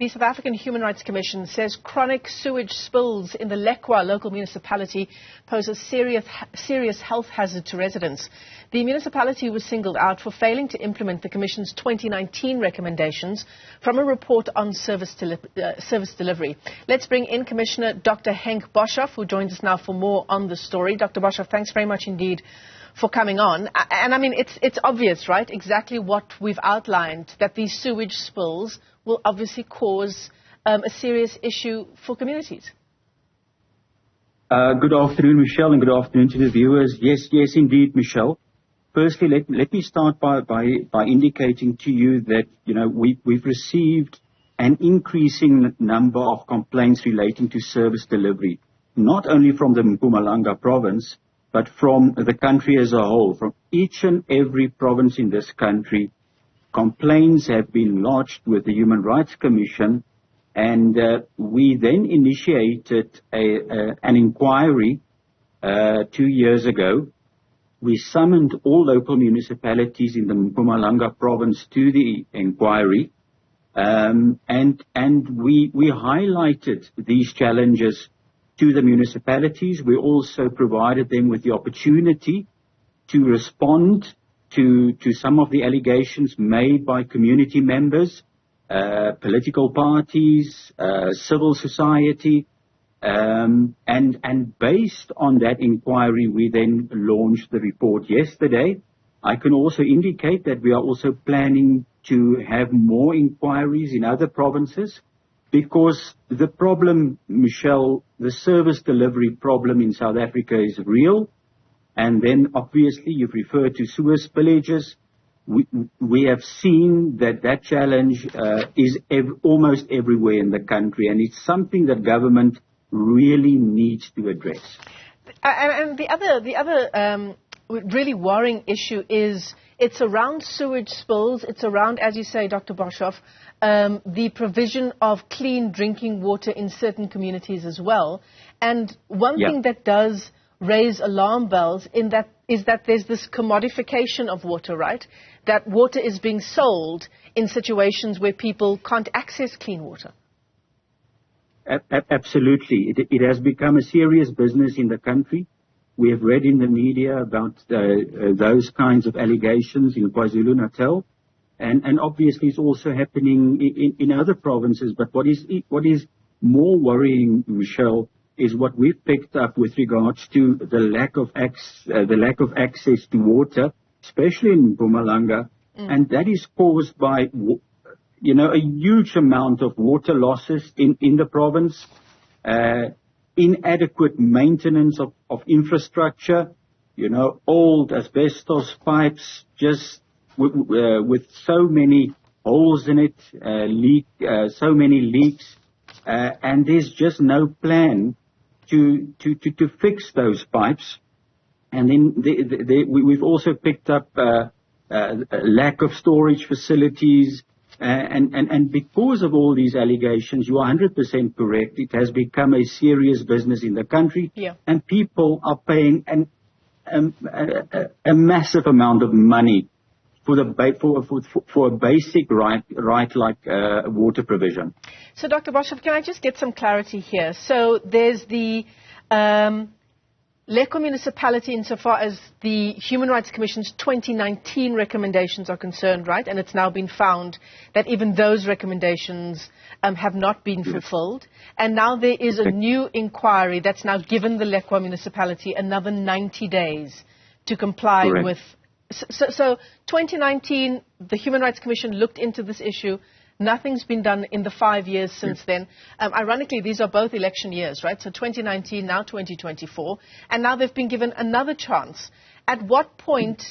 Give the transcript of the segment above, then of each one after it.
The South African Human Rights Commission says chronic sewage spills in the Lekwa Local Municipality pose a serious health hazard to residents. The municipality was singled out for failing to implement the Commission's 2019 recommendations from a report on service delivery. Let's bring in Commissioner Dr Henk Boshoff, who joins us now for more on the story. Dr Boshoff, thanks very much indeed for coming on. And I mean, it's obvious, right, exactly what we've outlined, that these sewage spills will obviously cause a serious issue for communities. Good afternoon, Michelle, and good afternoon to the viewers. Yes, indeed, Michelle. Firstly, let me start by indicating to you that, we've received an increasing number of complaints relating to service delivery, not only from the Mpumalanga province, but from the country as a whole. From each and every province in this country, complaints have been lodged with the Human Rights Commission, and we then initiated an inquiry 2 years ago. We summoned all local municipalities in the Mpumalanga province to the inquiry, and we highlighted these challenges to the municipalities. We also provided them with the opportunity to respond to some of the allegations made by community members, political parties, civil society, and based on that inquiry, we then launched the report yesterday. I can also indicate that we are also planning to have more inquiries in other provinces, because the problem, Michelle, the service delivery problem in South Africa is real. And then obviously you've referred to sewer spillages. We have seen that challenge is almost everywhere in the country, and it's something that government really needs to address. And the other really worrying issue is it's around sewage spills. It's around, as you say, Dr. Boshoff, the provision of clean drinking water in certain communities as well. And one thing that does raise alarm bells is that there's this commodification of water, right? That water is being sold in situations where people can't access clean water. Absolutely. It has become a serious business in the country. We have read in the media about those kinds of allegations in KwaZulu-Natal. And obviously it's also happening in other provinces. But what is more worrying, Michelle, is what we've picked up with regards to the lack of access to water, especially in Mpumalanga, and that is caused by a huge amount of water losses in the province, inadequate maintenance of infrastructure, old asbestos pipes just with so many holes in it, so many leaks, and there's just no plan to fix those pipes. And then we've also picked up lack of storage facilities, and because of all these allegations, you are 100% correct. It has become a serious business in the country, and people are paying a massive amount of money for a basic right like water provision. So, Dr. Boshoff, can I just get some clarity here? So there's the Lekwa Municipality insofar as the Human Rights Commission's 2019 recommendations are concerned, right? And it's now been found that even those recommendations have not been fulfilled. And now there is a new inquiry that's now given the Lekwa Municipality another 90 days to comply with. So 2019, the Human Rights Commission looked into this issue. Nothing's been done in the 5 years since then. Ironically, these are both election years, right? So 2019, now 2024. And now they've been given another chance. At what point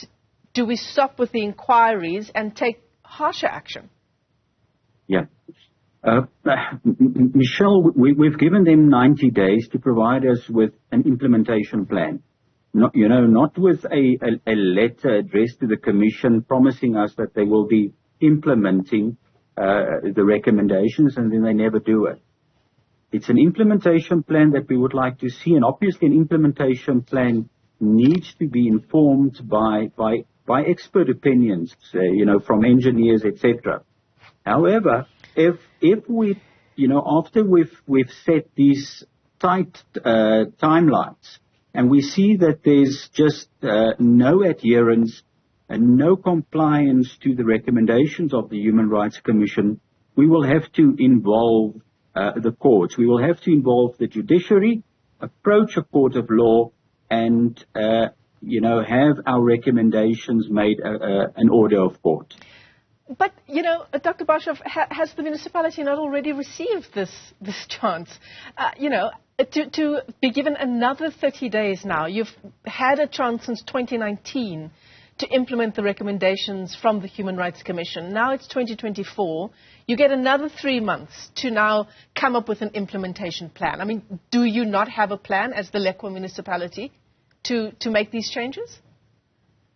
do we stop with the inquiries and take harsher action? Yeah. Michelle, we've given them 90 days to provide us with an implementation plan. Not with a letter addressed to the Commission promising us that they will be implementing the recommendations, and then they never do it. It's an implementation plan that we would like to see, and obviously an implementation plan needs to be informed by expert opinions, from engineers, etc. However, if we, after we've set these tight timelines, and we see that there's just no adherence and no compliance to the recommendations of the Human Rights Commission, we will have to involve the courts. We will have to involve the judiciary, approach a court of law, and have our recommendations made an order of court. But, Dr. Boshoff, has the municipality not already received this chance? To be given another 30 days now. You've had a chance since 2019 to implement the recommendations from the Human Rights Commission. Now it's 2024. You get another 3 months to now come up with an implementation plan. I mean, do you not have a plan as the Lekwa municipality to make these changes?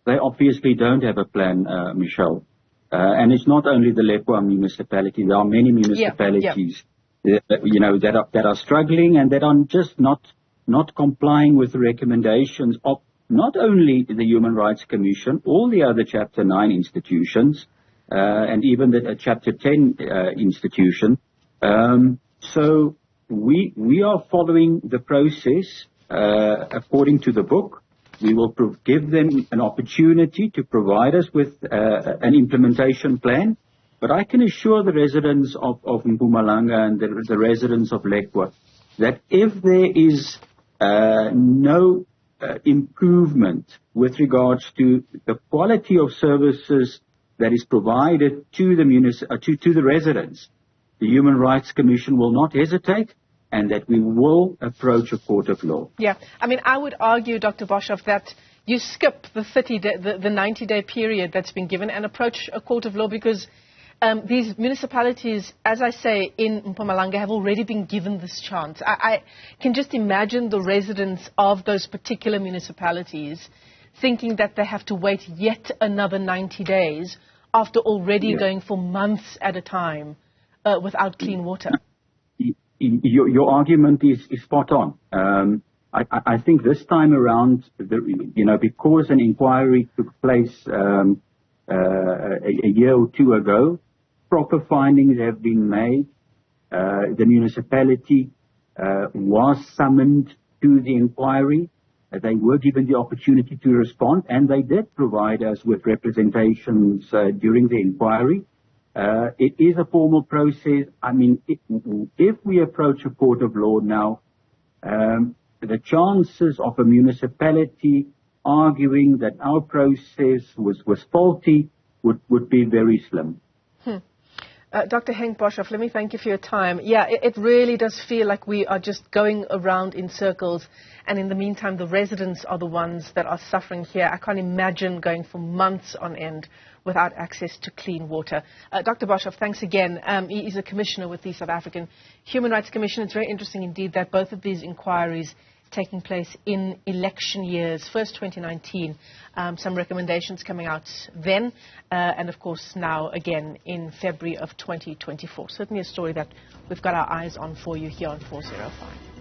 They obviously don't have a plan, Michelle. And it's not only the Lekwa municipality. There are many municipalities, that are struggling and that are just not complying with the recommendations of not only the Human Rights Commission, all the other Chapter 9 institutions, and even the Chapter 10 institution. So we are following the process according to the book. We will give them an opportunity to provide us with an implementation plan. But I can assure the residents of Mpumalanga and the residents of Lekwa that if there is no improvement with regards to the quality of services that is provided to the residents, the Human Rights Commission will not hesitate, and that we will approach a court of law. Yeah, I mean, I would argue, Dr. Boshoff, that you skip the 90-day period that's been given and approach a court of law because these municipalities, as I say, in Mpumalanga have already been given this chance. I can just imagine the residents of those particular municipalities thinking that they have to wait yet another 90 days after already going for months at a time without clean water. Your argument is spot on. I think this time around, because an inquiry took place a year or two ago, proper findings have been made. The municipality was summoned to the inquiry. They were given the opportunity to respond, and they did provide us with representations during the inquiry. It is a formal process. I mean, if we approach a court of law now, the chances of a municipality arguing that our process was faulty would be very slim. Dr. Henk Boshoff, let me thank you for your time. Yeah, it really does feel like we are just going around in circles, and in the meantime, the residents are the ones that are suffering here. I can't imagine going for months on end without access to clean water. Dr. Boshoff, thanks again. He is a commissioner with the South African Human Rights Commission. It's very interesting indeed that both of these inquiries taking place in election years. First 2019, some recommendations coming out then, and of course now again in February of 2024. Certainly a story that we've got our eyes on for you here on 405.